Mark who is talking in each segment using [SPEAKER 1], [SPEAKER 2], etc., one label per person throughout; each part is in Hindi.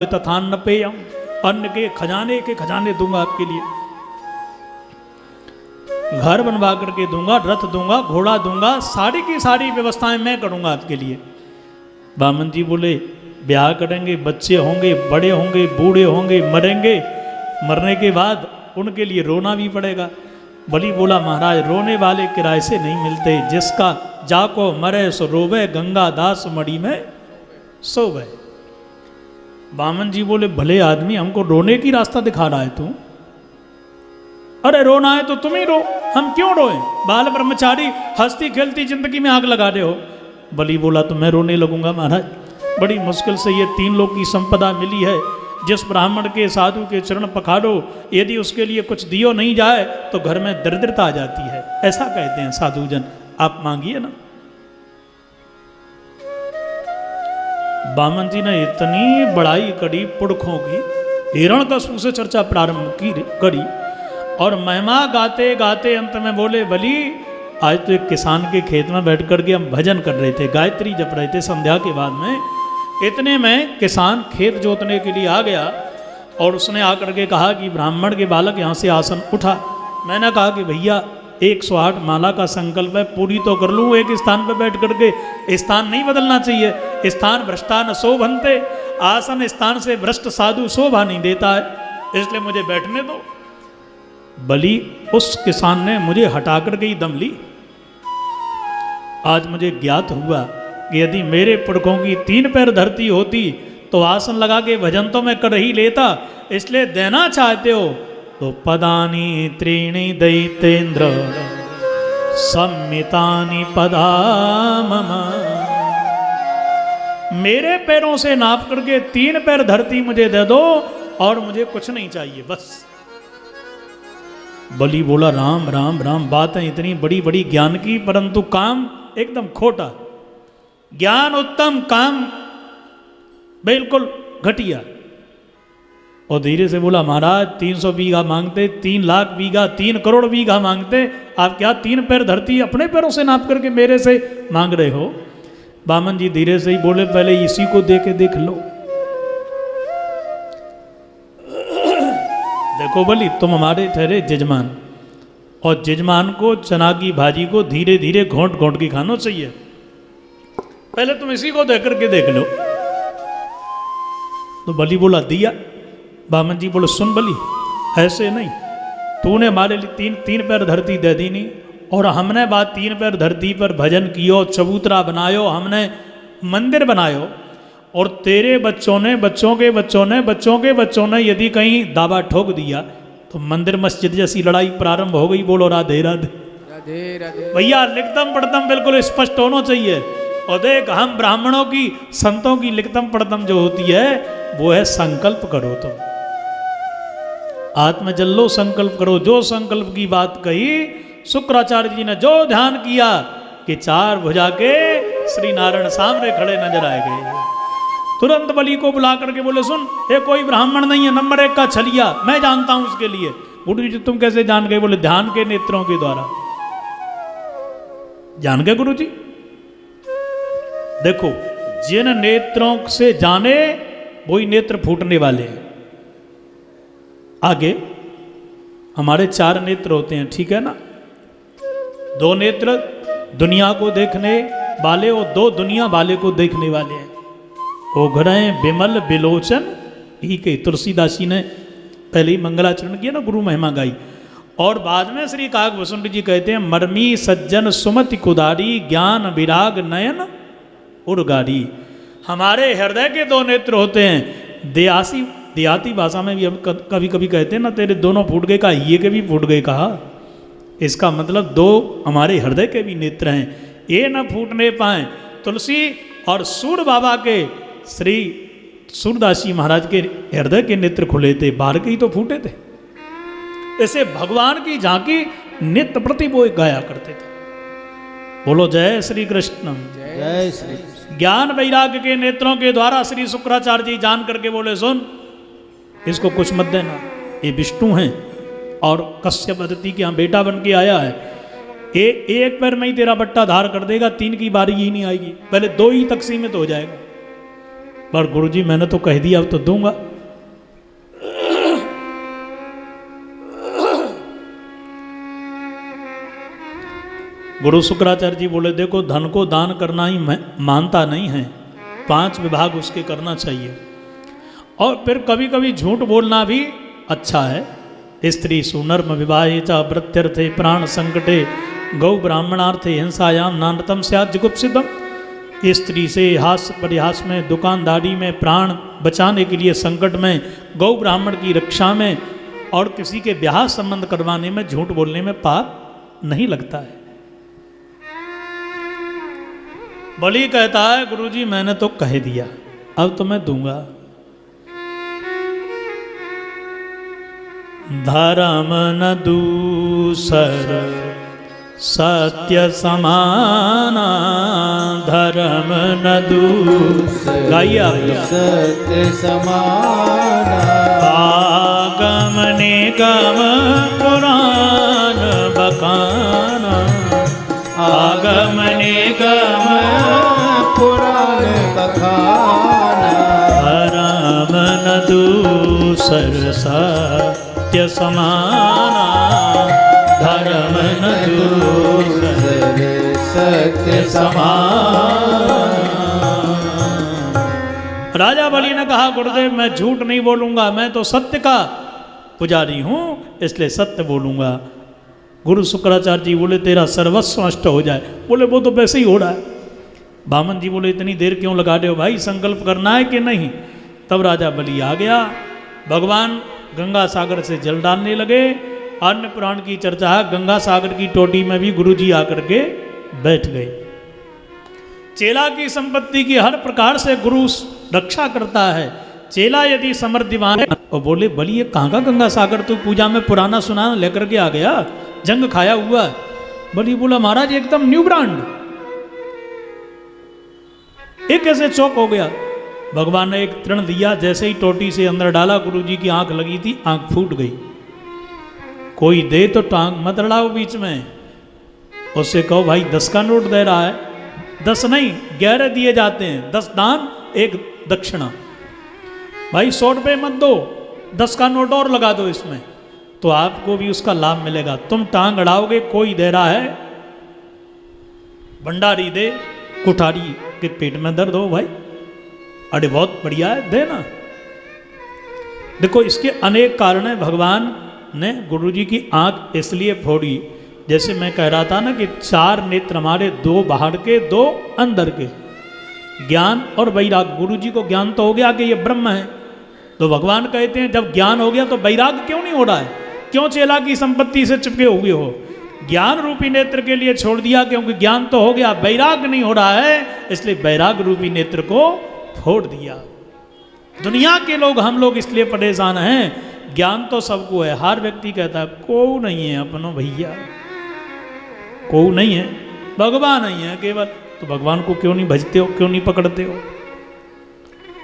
[SPEAKER 1] तथान्न पेयम, अन्न के खजाने दूंगा आपके लिए, घर बनवा करके दूंगा, रथ दूंगा, घोड़ा दूंगा, सारी की सारी व्यवस्थाएं मैं करूंगा आपके लिए। बामन जी बोले ब्याह करेंगे, बच्चे होंगे, बड़े होंगे, बूढ़े होंगे, मरेंगे, मरने के बाद उनके लिए रोना भी पड़ेगा। बलि बोला महाराज रोने वाले किराए से नहीं मिलते, जिसका जाको मरे सो रोवे, गंगा दास मड़ी में सोवे। बामन जी बोले भले आदमी, हमको रोने की रास्ता दिखा रहा है तू? अरे रोना है तो तुम ही रो, हम क्यों रोए? बाल ब्रह्मचारी हंसती खेलती जिंदगी में आग लगा रहे हो। बलि बोला तो मैं रोने लगूंगा महाराज, बड़ी मुश्किल से ये 3 लोग की संपदा मिली है। जिस ब्राह्मण के साधु के चरण पखारो, यदि उसके लिए कुछ दियो नहीं जाए तो घर में दरिद्रता आ जाती है, ऐसा कहते हैं साधुजन। आप मांगिए ना। बामन जी ने इतनी बड़ाई करी पुरखों की, हिरण्यकश्यप से चर्चा प्रारंभ करी और महिमा गाते गाते अंत में बोले बलि आज तो एक किसान के खेत में बैठ करके हम भजन कर रहे थे, गायत्री जप रहे थे संध्या के बाद में। इतने में किसान खेत जोतने के लिए आ गया और उसने आकर के कहा कि ब्राह्मण के बालक यहाँ से आसन उठा। मैंने कहा कि भैया 108 माला का संकल्प है, पूरी तो कर लूँ एक स्थान पर बैठ करके। स्थान नहीं बदलना चाहिए, स्थान भ्रष्टा न शोभन्ते, आसन स्थान से भ्रष्ट साधु शोभा नहीं देता है, इसलिए मुझे बैठने दो। बलि उस किसान ने मुझे हटा करके ही दम ली। आज मुझे ज्ञात हुआ कि यदि मेरे पुरखों की 3 पैर धरती होती तो आसन लगा के भजन तो मैं कर ही लेता। इसलिए देना चाहते हो तो पदानी त्रीणि दैतेन्द्र सम्मितानि पदा मम, मेरे पैरों से नाप करके 3 पैर धरती मुझे दे दो और मुझे कुछ नहीं चाहिए बस। बलि बोला राम राम राम, बातें इतनी बड़ी बड़ी ज्ञान की, परंतु काम एकदम खोटा। ज्ञान उत्तम, काम बिल्कुल घटिया। और धीरे से बोला महाराज 300 बीघा मांगते, 3 लाख बीघा, 3 करोड़ बीघा मांगते, आप क्या 3 पैर धरती अपने पैरों से नाप करके मेरे से मांग रहे हो? बामन जी धीरे से ही बोले पहले इसी को दे के देख लो। देखो बलि तुम हमारे ठहरे जजमान, और जजमान को चना की भाजी को धीरे धीरे घोंट घोंट के खाना चाहिए। पहले तुम इसी को देख करके देख लो। तो बलि बोला दिया। बामन जी बोले सुन बलि, ऐसे नहीं, तूने हमारे लिए 3 पैर धरती दे दी नहीं, और हमने बात 3 पैर धरती पर भजन कियो, चबूतरा बनायो, हमने मंदिर बनायो, और तेरे बच्चों ने, बच्चों के बच्चों ने, बच्चों के बच्चों ने यदि कहीं दावा ठोक दिया तो मंदिर मस्जिद जैसी लड़ाई प्रारंभ हो गई। बोलो राधे राधे। भैया लिखतम पढ़तम बिल्कुल स्पष्ट होना चाहिए। और देख हम ब्राह्मणों की, संतों की लिखतम पढ़तम जो होती है वो है संकल्प करो तुम, आत्म जल्लो संकल्प करो। जो संकल्प की बात कही शुक्राचार्य जी ने, जो ध्यान किया कि 4 भुजा के श्री नारायण सामने खड़े नजर आए गए। तुरंत बलि को बुला करके बोले सुन, ये कोई ब्राह्मण नहीं है, नंबर 1 का छलिया, मैं जानता हूं उसके लिए। गुरु जी तुम कैसे जान गए? बोले ध्यान के नेत्रों के द्वारा जान गए गुरु जी। देखो जिन नेत्रों से जाने वही नेत्र फूटने वाले हैं। आगे हमारे 4 नेत्र होते हैं, ठीक है ना? 2 नेत्र दुनिया को देखने वाले और 2 दुनिया वाले को देखने वाले हैं। ओघड़े बिमल बिलोचन ही के तुलसीदास जी ने पहले ही मंगलाचरण किया ना, गुरु महिमा गाई। और बाद में श्री काकभूषण जी कहते हैं मर्मी सज्जन सुमति कुदारी, ज्ञान विराग नयन उर्गारी। हमारे हृदय के 2 नेत्र होते हैं। देहाती भाषा में भी हम कभी कभी कहते हैं ना तेरे दोनों फूट गए, कहा ये के भी फूट गए कहा। इसका मतलब 2 हमारे हृदय के भी नेत्र हैं, ये न फूटने पाए। तुलसी और सूर बाबा के, श्री सूरदास जी महाराज के हृदय के नेत्र खुले थे, बाहर के ही तो फूटे थे। ऐसे भगवान की झांकी नित्य प्रति वो गाया करते थे। बोलो जय श्री कृष्ण, जय श्री कृष्ण। ज्ञान वैराग्य के नेत्रों के द्वारा श्री शुक्राचार्य जी जान करके बोले सुन इसको कुछ मत देना, ये विष्णु हैं और कश्यप अदिति के यहाँ बेटा बन के आया है। 1 पैर में ही तेरा बट्टा धार कर देगा, 3 की बारी ही नहीं आएगी, पहले 2 ही तक सीमित हो जाएगा। पर गुरुजी मैंने तो कह दिया, अब तो दूंगा। गुरु शुक्राचार्य जी बोले देखो धन को दान करना ही मानता नहीं है, 5 विभाग उसके करना चाहिए। और फिर कभी कभी झूठ बोलना भी अच्छा है। स्त्री सुनर्म विवाहे च प्रत्यर्थे प्राण संकटे गौ ब्राह्मणार्थे हिंसायाम नानतम स्यात् जुगुप्सितम। स्त्री से हास्य परिहास में, दुकानदारी में, प्राण बचाने के लिए संकट में, गौ ब्राह्मण की रक्षा में और किसी के ब्याह संबंध करवाने में झूठ बोलने में पाप नहीं लगता है। बलि कहता है गुरुजी मैंने तो कह दिया, अब तो मैं दूंगा। धर्म न दूसर सत्य समाना, धर्म न दूसर गाइए
[SPEAKER 2] सत्य समाना।
[SPEAKER 1] आगम निगम पुराण बखाना, आगम निगम
[SPEAKER 2] पुराण बखाना।
[SPEAKER 1] धर्म न दूसर सत्य समाना, धर्म न दूसर
[SPEAKER 2] सत्य समाना।
[SPEAKER 1] राजा बलि ने कहा गुरुदेव मैं झूठ नहीं बोलूंगा, मैं तो सत्य का पुजारी हूं, इसलिए सत्य बोलूंगा। गुरु शुक्राचार्य जी बोले तेरा सर्वस्व नष्ट हो जाए। बोले वो तो वैसे ही हो रहा है। बामन जी बोले इतनी देर क्यों लगा रहे हो भाई, संकल्प करना है कि नहीं। तब राजा बलि आ गया। भगवान गंगा सागर से जल डालने लगे। अन्य पुराण की चर्चा है गंगा सागर की टोटी में भी गुरु जी आकर के बैठ गए। चेला की संपत्ति की हर प्रकार से गुरु रक्षा करता है। चेला यदि समृद्धिमान है और बोले बलि ये कहाँ का गंगा सागर, तू पूजा में पुराना सुनाना लेकर के आ गया, जंग खाया हुआ। बलि बोला महाराज एकदम न्यू ब्रांड। एक ऐसे चौक हो गया। भगवान ने एक तृण दिया, जैसे ही टोटी से अंदर डाला गुरु जी की आंख लगी थी, आंख फूट गई। कोई दे तो टांग मत लड़ाओ बीच में। उससे कहो भाई 10 का नोट दे रहा है, 10 नहीं 11 दिए जाते हैं, 10 दान 1 दक्षिणा। भाई 100 रुपये मत दो, 10 का नोट और लगा दो इसमें, तो आपको भी उसका लाभ मिलेगा। तुम टांग अड़ाओगे, कोई दे रहा है भंडारी दे, कुठारी के पेट में दर्द हो भाई, अरे बहुत बढ़िया है देना। देखो इसके अनेक कारण है। भगवान ने गुरुजी की आंख इसलिए फोड़ी, जैसे मैं कह रहा था ना कि 4 नेत्र हमारे, 2 बाहर के 2 अंदर के, ज्ञान और वैराग। गुरुजी को ज्ञान तो हो गया कि ये ब्रह्म है, तो भगवान कहते हैं जब ज्ञान हो गया तो वैराग क्यों नहीं हो रहा है, क्यों चेला की संपत्ति से चिपके हुए हो। ज्ञान रूपी नेत्र के लिए छोड़ दिया, क्योंकि ज्ञान तो हो गया, वैराग नहीं हो रहा है, इसलिए वैराग रूपी नेत्र को फोड़ दिया। दुनिया के लोग, हम लोग इसलिए परेशान हैं। ज्ञान तो सबको है, हर व्यक्ति कहता है को नहीं है अपनो भैया, को नहीं है, भगवान नहीं है केवल। तो भगवान को क्यों नहीं भजते हो, क्यों नहीं पकड़ते हो।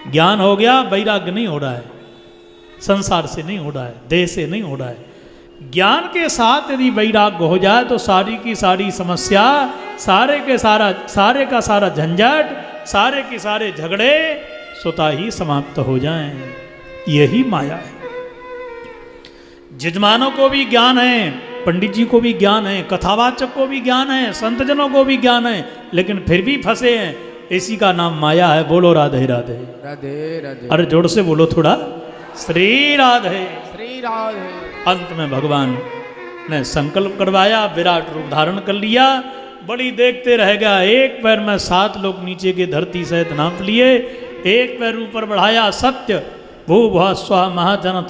[SPEAKER 1] ज्ञान हो गया, वैराग्य नहीं हो रहा है, संसार से नहीं हो रहा है, देह से नहीं हो रहा है। ज्ञान के साथ यदि वैराग्य हो जाए तो सारी की सारी समस्या, सारे का सारा झंझट, सारे के सारे झगड़े स्वतः ही समाप्त हो जाएं। यही माया है। यजमानों को भी ज्ञान है, पंडित जी को भी ज्ञान है, कथावाचक को भी ज्ञान है, संतजनों को भी ज्ञान है, लेकिन फिर भी फंसे हैं। इसी का नाम माया है। बोलो राधे राधे
[SPEAKER 2] राधे राधे।
[SPEAKER 1] अरे जोर से बोलो थोड़ा, श्री राधे
[SPEAKER 2] श्री राधे।
[SPEAKER 1] अंत में भगवान ने संकल्प करवाया, विराट रूप धारण कर लिया। बड़ी देखते रह गया। एक पैर में 7 लोग नीचे के धरती सहित नाप लिए, एक पैर ऊपर बढ़ाया, सत्य भू भुआ स्वा महाजन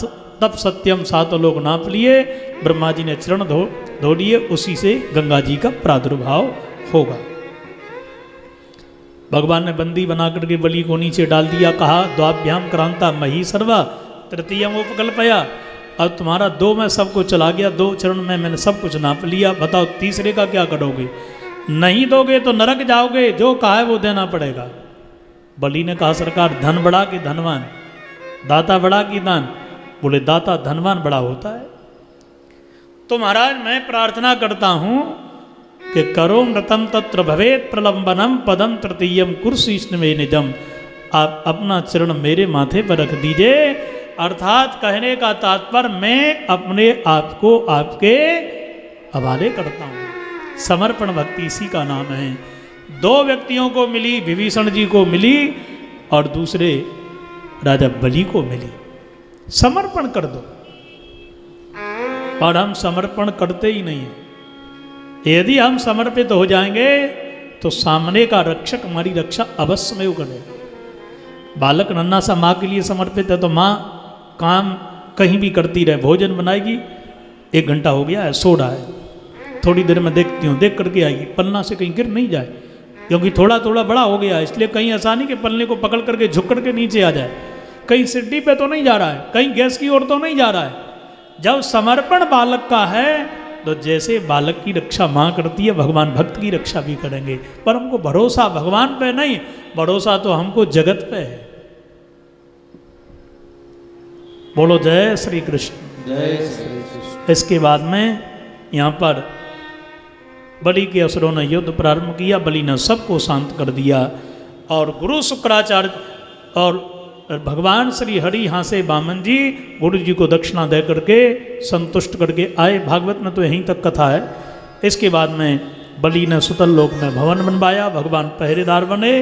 [SPEAKER 1] तप सत्यम, 7 लोग नाप लिए। ब्रह्मा जी ने चरण धो लिए, उसी से गंगा जी का प्रादुर्भाव होगा। भगवान ने बंदी बना करके बलि को नीचे डाल दिया। कहा द्वाभ्याम क्रांता मही सर्वा तृतीयम उपकल्पया। अब तुम्हारा 2 में सब कुछ चला गया, 2 चरण में मैंने सब कुछ नाप लिया, बताओ तीसरे का क्या करोगे। नहीं दोगे तो नरक जाओगे, जो कहा है वो देना पड़ेगा। बलि ने कहा सरकार धन बड़ा कि धनवान, दाता बड़ा कि दान। बोले दाता धनवान बड़ा होता है। तो महाराज मैं प्रार्थना करता हूं कि करो नृतम तत्र भवेत प्रलंबनम पदम तृतीयम कुर्सीष्ण में निजम। आप अपना चरण मेरे माथे पर रख दीजिए। अर्थात कहने का तात्पर्य मैं अपने आप को आपके हवाले करता हूँ। समर्पण भक्ति इसी का नाम है। दो व्यक्तियों को मिली, विभीषण जी को मिली और दूसरे राजा बलि को मिली। समर्पण कर दो, और हम समर्पण करते ही नहीं हैं। यदि हम समर्पित हो जाएंगे तो सामने का रक्षक हमारी रक्षा अवश्य में करेगा। बालक नन्हा सा माँ के लिए समर्पित है तो माँ काम कहीं भी करती रहे, भोजन बनाएगी, 1 घंटा हो गया है, सो रहा है, थोड़ी देर में देखती हूँ, देख करके आएगी, पन्ना से कहीं गिर नहीं जाए, क्योंकि थोड़ा थोड़ा बड़ा हो गया है, इसलिए कहीं ऐसा नहीं कि पल्ले को पकड़ करके झुक करके नीचे आ जाए, कहीं सीढ़ी पे तो नहीं जा रहा है, कहीं गैस की ओर तो नहीं जा रहा है। जब समर्पण बालक का है तो जैसे बालक की रक्षा माँ करती है, भगवान भक्त की रक्षा भी करेंगे। पर हमको भरोसा भगवान पे नहीं, भरोसा तो हमको जगत पे है। बोलो जय श्री कृष्ण।
[SPEAKER 2] जय श्री कृष्ण।
[SPEAKER 1] इसके बाद में यहाँ पर बलि के असुरों ने युद्ध प्रारंभ किया, बलि ने सबको शांत कर दिया और गुरु शुक्राचार्य और भगवान श्री हरि यहाँ से वामन जी गुरु जी को दक्षिणा दे करके संतुष्ट करके आए। भागवत में तो यहीं तक कथा है। इसके बाद में बलि ने सुतल लोक में भवन बनवाया, भगवान पहरेदार बने